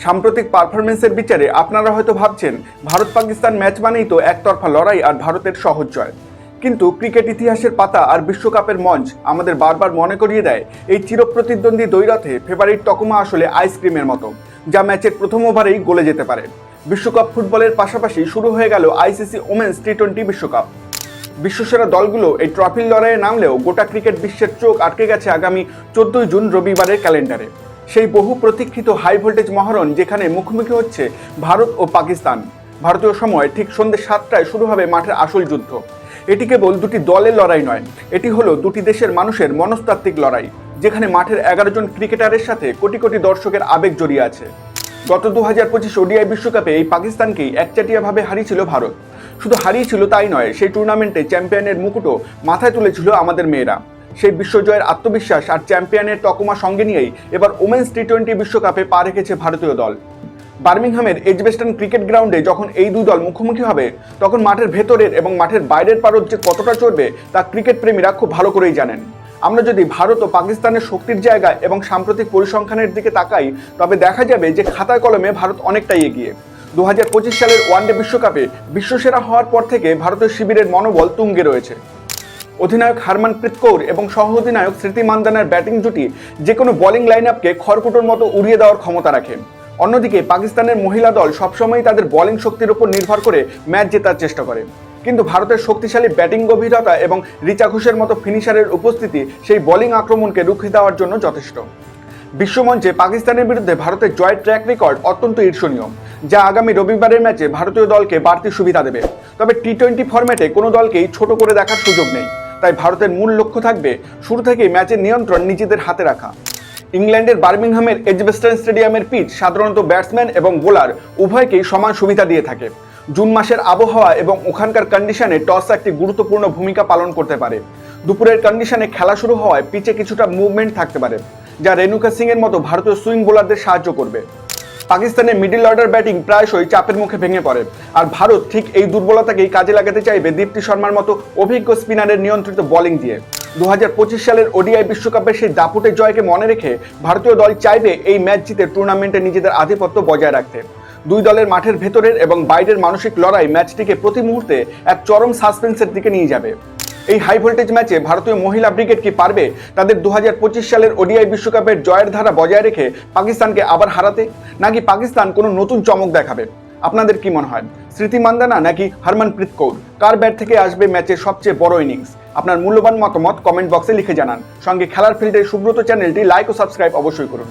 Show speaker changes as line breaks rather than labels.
সাম্প্রতিক পারফরমেন্সের বিচারে আপনারা হয়তো ভাবছেন ভারত পাকিস্তান ম্যাচ মানেই তো একতরফা লড়াই আর ভারতের সহজ জয়। কিন্তু ক্রিকেট ইতিহাসের পাতা আর বিশ্বকাপের মঞ্চ আমাদের বারবার মনে করিয়ে দেয় এই চিরপ্রতিদ্বন্দ্বী দ্বৈরথে ফেভারিট তকমা আসলে আইসক্রিমের মতো, যা ম্যাচের প্রথম ওভারেই গলে যেতে পারে। বিশ্বকাপ ফুটবলের পাশাপাশি শুরু হয়ে গেল আইসিসি ওমেন্স টি20 বিশ্বকাপ। বিশ্বসেরা দলগুলো এই ট্রফির লড়াইয়ে নামলেও গোটা ক্রিকেট বিশ্বের চোখ আটকে গেছে আগামী 14 জুন রবিবারের ক্যালেন্ডারে। সেই বহু প্রতীক্ষিত হাই ভোল্টেজ মহরণ, যেখানে মুখোমুখি হচ্ছে ভারত ও পাকিস্তান। ভারতীয় সময় ঠিক সন্ধ্যে 7টায় শুরু হবে মাঠের আসল যুদ্ধ। এটি কেবল দুটি দলের লড়াই নয়, এটি হলো দুটি দেশের মানুষের মনস্তাত্ত্বিক লড়াই, যেখানে মাঠের 11 জন ক্রিকেটারের সাথে কোটি কোটি দর্শকের আবেগ জড়িয়ে আছে। গত 2025 ওডিআই বিশ্বকাপে এই পাকিস্তানকেই একচাটিয়াভাবে হারিয়েছিল ভারত। শুধু হারিয়েছিল তাই নয়, সেই টুর্নামেন্টে চ্যাম্পিয়নের মুকুটও মাথায় তুলেছিল আমাদের মেয়েরা। সেই বিশ্বজয়ের আত্মবিশ্বাস আর চ্যাম্পিয়নের তকমা সঙ্গে নিয়েই এবার ওমেন্স টি20 বিশ্বকাপে পা রেখেছে ভারতীয় দল। বার্মিংহামের এজবেস্টন ক্রিকেট গ্রাউন্ডে যখন এই দুই দল মুখোমুখি হবে, তখন মাঠের ভেতরের এবং মাঠের বাইরের পারদ যে কতটা চড়বে তা ক্রিকেট প্রেমীরা খুব ভালো করেই জানেন। আমরা যদি ভারত ও পাকিস্তানের শক্তির জায়গা এবং সাম্প্রতিক পরিসংখ্যানের দিকে তাকাই, তবে দেখা যাবে যে খাতায় কলমে ভারত অনেকটাই এগিয়ে। 2025 সালের ওয়ানডে বিশ্বকাপে বিশ্বসেরা হওয়ার পর থেকে ভারতের শিবিরের মনোবল তুঙ্গে রয়েছে। অধিনায়ক হরমনপ্রীত কৌর এবং সহ অধিনায়ক স্মৃতি মান্দানার ব্যাটিং জুটি যে কোনো বোলিং লাইন আপকে খড়কুটোর মতো উড়িয়ে দেওয়ার ক্ষমতা রাখে। অন্যদিকে পাকিস্তানের মহিলা দল সবসময় তাদের বোলিং শক্তির উপর নির্ভর করে ম্যাচ জেতার চেষ্টা করে, কিন্তু ভারতের শক্তিশালী ব্যাটিং গভীরতা এবং রিচা ঘোষের মতো ফিনিশারের উপস্থিতি সেই বোলিং আক্রমণকে রুখে দেওয়ার জন্য যথেষ্ট। বিশ্বমঞ্চে পাকিস্তানের বিরুদ্ধে ভারতের জয়ের ট্র্যাক রেকর্ড অত্যন্ত ঈর্ষণীয়, যা আগামী রবিবারের ম্যাচে ভারতীয় দলকে বাড়তি সুবিধা দেবে। তবে টি20 ফরম্যাটে কোনো দলকেই ছোট করে দেখার সুযোগ নেই, তাই ভারতের মূল লক্ষ্য থাকবে শুরু থেকেই ম্যাচের নিয়ন্ত্রণ নিজেদের হাতে রাখা। ইংল্যান্ডের বার্মিংহামের এজবেস্টন স্টেডিয়ামের পিচ সাধারণত ব্যাটসম্যান এবং বোলার উভয়কেই সমান সুবিধা দিয়ে থাকে। জুন মাসের আবহাওয়া এবং ওখানকার কন্ডিশনে টস একটি গুরুত্বপূর্ণ ভূমিকা পালন করতে পারে। দুপুরের কন্ডিশনে খেলা শুরু হওয়ায় পিচে কিছুটা মুভমেন্ট থাকতে পারে, যা রেণুকা সিং এর মতো ভারতীয় সুইং বোলারদের সাহায্য করবে। পাকিস্তানের মিডল অর্ডার ব্যাটিং প্রায়শই চাপের মুখে ভেঙে পড়ে, আর ভারত ঠিক এই দুর্বলতাকেই কাজে লাগাতে চাইবে দীপ্তি শর্মার মতো অভিজ্ঞ স্পিনারের নিয়ন্ত্রিত বোলিং দিয়ে। 2025 সালের ওডিআই বিশ্বকাপের সেই দাপুটের জয়কে মনে রেখে ভারতীয় দল চাইবে এই ম্যাচ জিতে টুর্নামেন্টে নিজেদের আধিপত্য বজায় রাখতে। দুই দলের মাঠের ভেতরের এবং বাইরের মানসিক লড়াই ম্যাচটিকে প্রতি মুহূর্তে এক চরম সাসপেন্সের দিকে নিয়ে যাবে। এই হাই ভোল্টেজ ম্যাচে ভারতীয় মহিলা ব্রিগেড কি পারবে তাদের 2025 সালের ওডিআই বিশ্বকাপের জয়ের ধারা বজায় রেখে পাকিস্তানকে আবার হারাতে, নাকি পাকিস্তান কোনো নতুন চমক দেখাবে? আপনাদের কি মনে হয়, স্মৃতি মান্দানা নাকি হরমনপ্রীত কৌর, কার ব্যাট থেকে আসবে ম্যাচের সবচেয়ে বড় ইনিংস? আপনার মূল্যবান মতামত কমেন্ট বক্সে লিখে জানান। সঙ্গে খেলার ফিল্ডের সুব্রত চ্যানেলটি লাইক ও সাবস্ক্রাইব অবশ্যই করুন।